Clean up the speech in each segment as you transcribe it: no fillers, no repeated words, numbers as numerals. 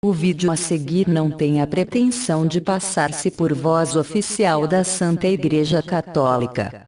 O vídeo a seguir não tem a pretensão de passar-se por voz oficial da Santa Igreja Católica.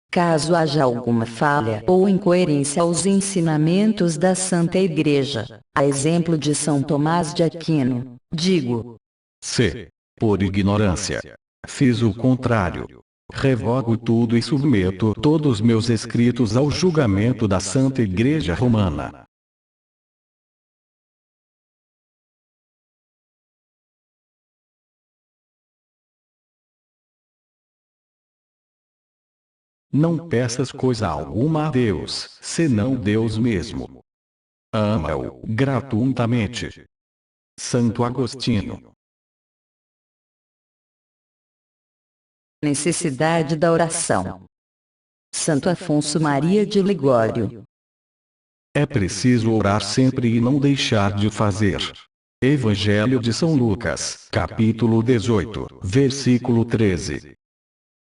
Caso haja alguma falha ou incoerência aos ensinamentos da Santa Igreja, a exemplo de São Tomás de Aquino, digo: Se, por ignorância, fiz o contrário, revogo tudo e submeto todos meus escritos ao julgamento da Santa Igreja Romana. Não peças coisa alguma a Deus, senão Deus mesmo. Ama-o gratuitamente. Santo Agostinho. Necessidade da oração. Santo Afonso Maria de Ligório. É preciso orar sempre e não deixar de fazer. Evangelho de São Lucas, capítulo 18, versículo 13.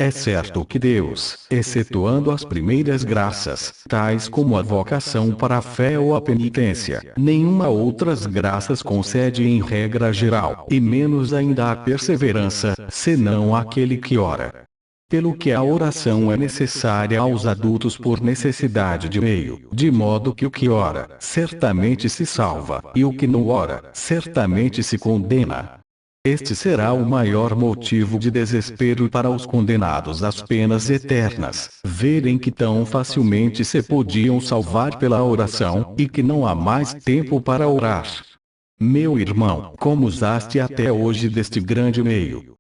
É certo que Deus, excetuando as primeiras graças, tais como a vocação para a fé ou a penitência, nenhuma outras graças concede em regra geral, e menos ainda a perseverança, senão àquele que ora. Pelo que a oração é necessária aos adultos por necessidade de meio, de modo que o que ora, certamente se salva, e o que não ora, certamente se condena. Este será o maior motivo de desespero para os condenados às penas eternas, verem que tão facilmente se podiam salvar pela oração, e que não há mais tempo para orar. Meu irmão, como usaste até hoje deste grande meio?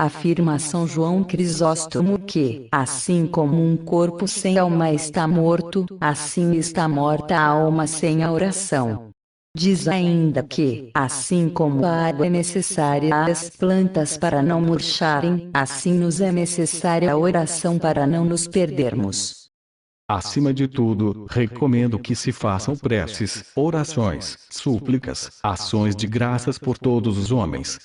Afirma São João Crisóstomo que, assim como um corpo sem alma está morto, assim está morta a alma sem a oração. Diz ainda que, assim como a água é necessária às plantas para não murcharem, assim nos é necessária a oração para não nos perdermos. Acima de tudo, recomendo que se façam preces, orações, súplicas, ações de graças por todos os homens.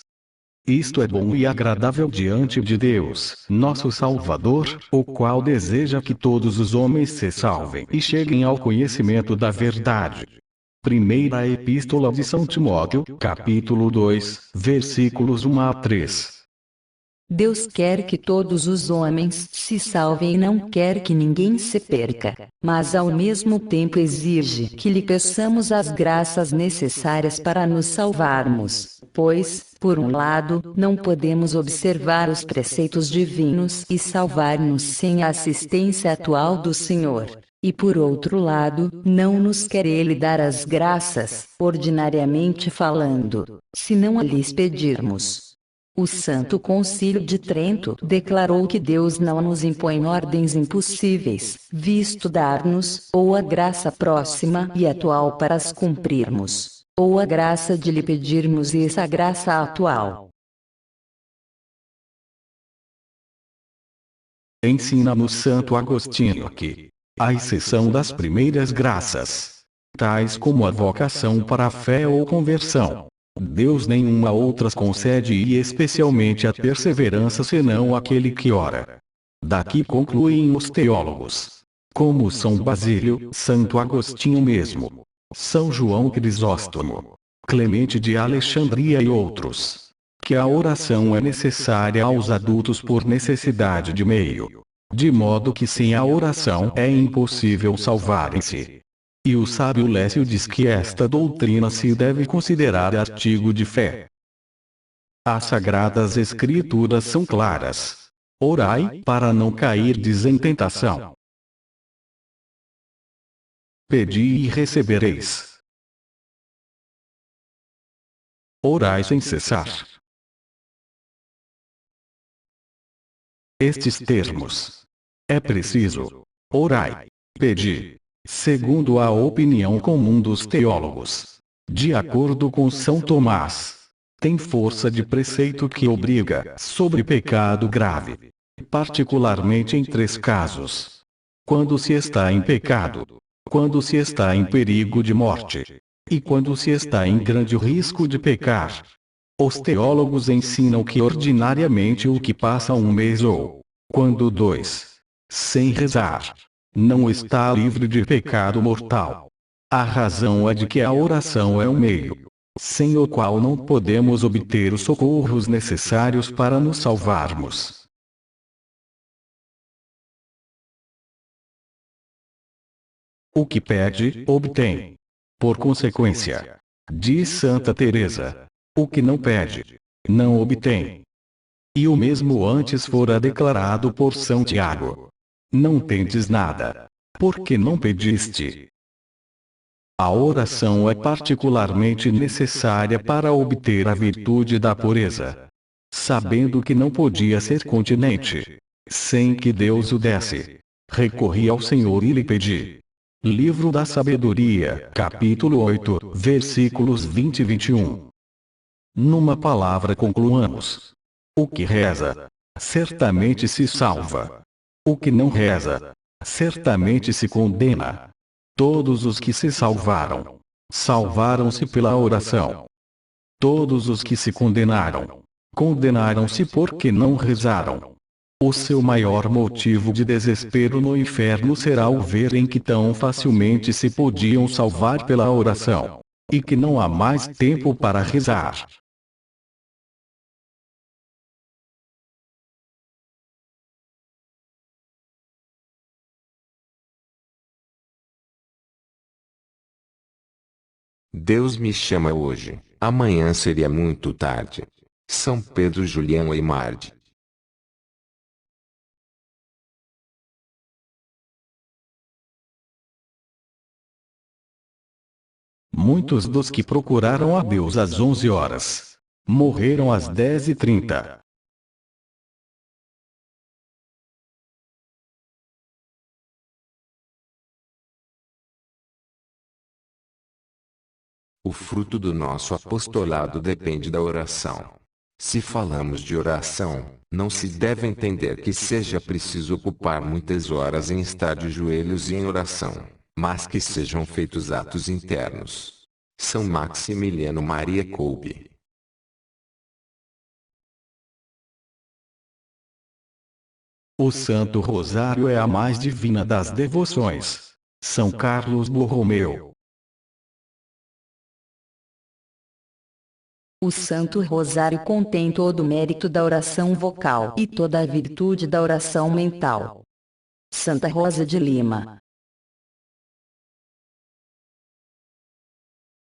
Isto é bom e agradável diante de Deus, nosso Salvador, o qual deseja que todos os homens se salvem e cheguem ao conhecimento da verdade. Primeira Epístola de São Timóteo, capítulo 2, versículos 1 a 3. Deus quer que todos os homens se salvem e não quer que ninguém se perca, mas ao mesmo tempo exige que lhe peçamos as graças necessárias para nos salvarmos, pois, por um lado, não podemos observar os preceitos divinos e salvar-nos sem a assistência atual do Senhor. E por outro lado, não nos quer Ele dar as graças, ordinariamente falando, se não a lhes pedirmos. O Santo Concílio de Trento declarou que Deus não nos impõe ordens impossíveis, visto dar-nos, ou a graça próxima e atual para as cumprirmos, ou a graça de lhe pedirmos e essa graça atual. Ensina-nos Santo Agostinho que, à exceção das primeiras graças, tais como a vocação para a fé ou conversão, Deus nenhuma outras concede e especialmente a perseverança senão aquele que ora. Daqui concluem os teólogos, como São Basílio, Santo Agostinho mesmo, São João Crisóstomo, Clemente de Alexandria e outros, que a oração é necessária aos adultos por necessidade de meio, de modo que sem a oração é impossível salvarem-se. E o sábio Lécio diz que esta doutrina se deve considerar artigo de fé. As Sagradas Escrituras são claras. Orai, para não cairdes em tentação. Pedi e recebereis. Orai sem cessar. Estes termos. É preciso. Orai. Pedi. Segundo a opinião comum dos teólogos, de acordo com São Tomás, tem força de preceito que obriga sobre pecado grave, particularmente em 3 casos: quando se está em pecado, quando se está em perigo de morte, e quando se está em grande risco de pecar. Os teólogos ensinam que ordinariamente o que passa um mês ou, quando 2, sem rezar, não está livre de pecado mortal. A razão é de que a oração é um meio, sem o qual não podemos obter os socorros necessários para nos salvarmos. O que pede, obtém. Por consequência, diz Santa Teresa, o que não pede, não obtém. E o mesmo antes fora declarado por São Tiago: não tendes nada, porque não pediste. A oração é particularmente necessária para obter a virtude da pureza. Sabendo que não podia ser continente, sem que Deus o desse, recorri ao Senhor e lhe pedi. Livro da Sabedoria, capítulo 8, versículos 20 e 21. Numa palavra concluamos: o que reza, certamente se salva. O que não reza, certamente se condena. Todos os que se salvaram, salvaram-se pela oração. Todos os que se condenaram, condenaram-se porque não rezaram. O seu maior motivo de desespero no inferno será o verem que tão facilmente se podiam salvar pela oração, e que não há mais tempo para rezar. Deus me chama hoje, amanhã seria muito tarde. São Pedro Julião Eymard. Muitos dos que procuraram a Deus às 11 horas, morreram às 10h30. O fruto do nosso apostolado depende da oração. Se falamos de oração, não se deve entender que seja preciso ocupar muitas horas em estar de joelhos e em oração, mas que sejam feitos atos internos. São Maximiliano Maria Kolbe. O Santo Rosário é a mais divina das devoções. São Carlos Borromeu. O Santo Rosário contém todo o mérito da oração vocal e toda a virtude da oração mental. Santa Rosa de Lima.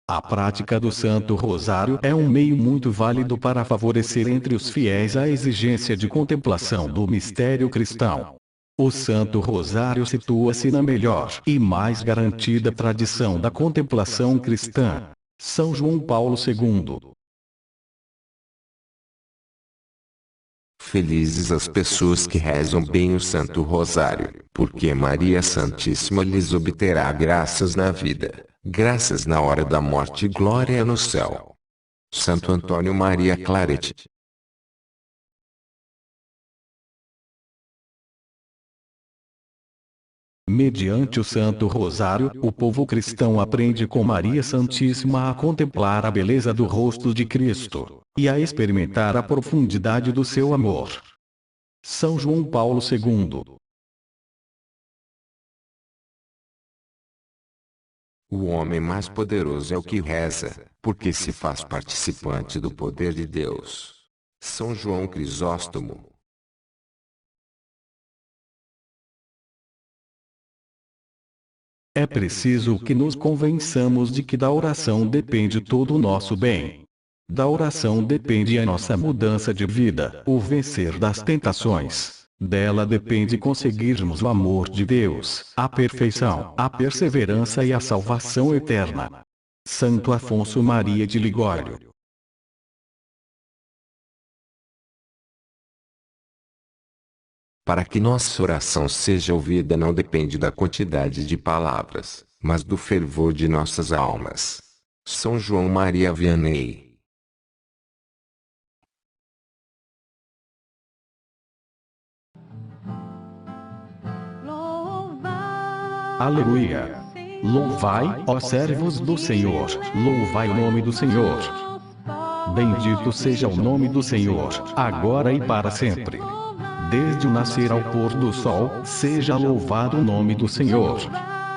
A prática do Santo Rosário é um meio muito válido para favorecer entre os fiéis a exigência de contemplação do mistério cristão. O Santo Rosário situa-se na melhor e mais garantida tradição da contemplação cristã. São João Paulo II. Felizes as pessoas que rezam bem o Santo Rosário, porque Maria Santíssima lhes obterá graças na vida, graças na hora da morte e glória no céu. Santo Antônio Maria Claret. Mediante o Santo Rosário, o povo cristão aprende com Maria Santíssima a contemplar a beleza do rosto de Cristo, e a experimentar a profundidade do seu amor. São João Paulo II. O homem mais poderoso é o que reza, porque se faz participante do poder de Deus. São João Crisóstomo. É preciso que nos convençamos de que da oração depende todo o nosso bem. Da oração depende a nossa mudança de vida, o vencer das tentações. Dela depende conseguirmos o amor de Deus, a perfeição, a perseverança e a salvação eterna. Santo Afonso Maria de Ligório. Para que nossa oração seja ouvida não depende da quantidade de palavras, mas do fervor de nossas almas. São João Maria Vianney. Aleluia! Louvai, ó servos do Senhor, louvai o nome do Senhor. Bendito seja o nome do Senhor, agora e para sempre. desde o nascer ao pôr do sol, seja louvado o nome do Senhor.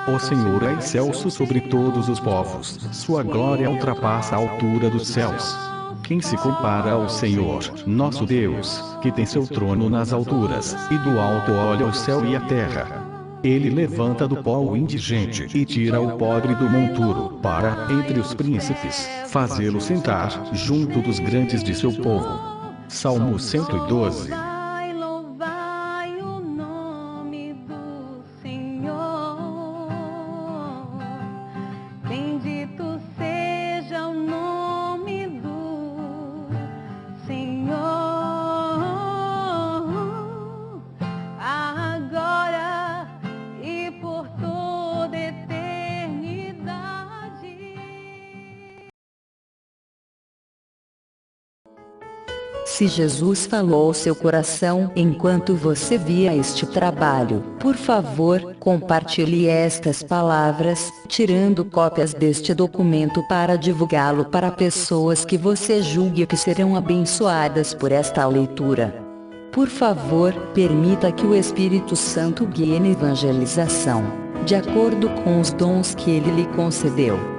O Senhor é excelso sobre todos os povos, sua glória ultrapassa a altura dos céus. Quem se compara ao Senhor, nosso Deus, que tem seu trono nas alturas, e do alto olha o céu e a terra. Ele levanta do pó o indigente e tira o pobre do monturo, para, entre os príncipes, fazê-lo sentar, junto dos grandes de seu povo. Salmo 112. Louvai o nome do Senhor. Bendito seja o nome do Senhor. Agora e por toda eternidade. Se Jesus falou ao seu coração enquanto você via este trabalho, por favor, compartilhe estas palavras, tirando cópias deste documento para divulgá-lo para pessoas que você julgue que serão abençoadas por esta leitura. Por favor, permita que o Espírito Santo guie na evangelização, de acordo com os dons que ele lhe concedeu.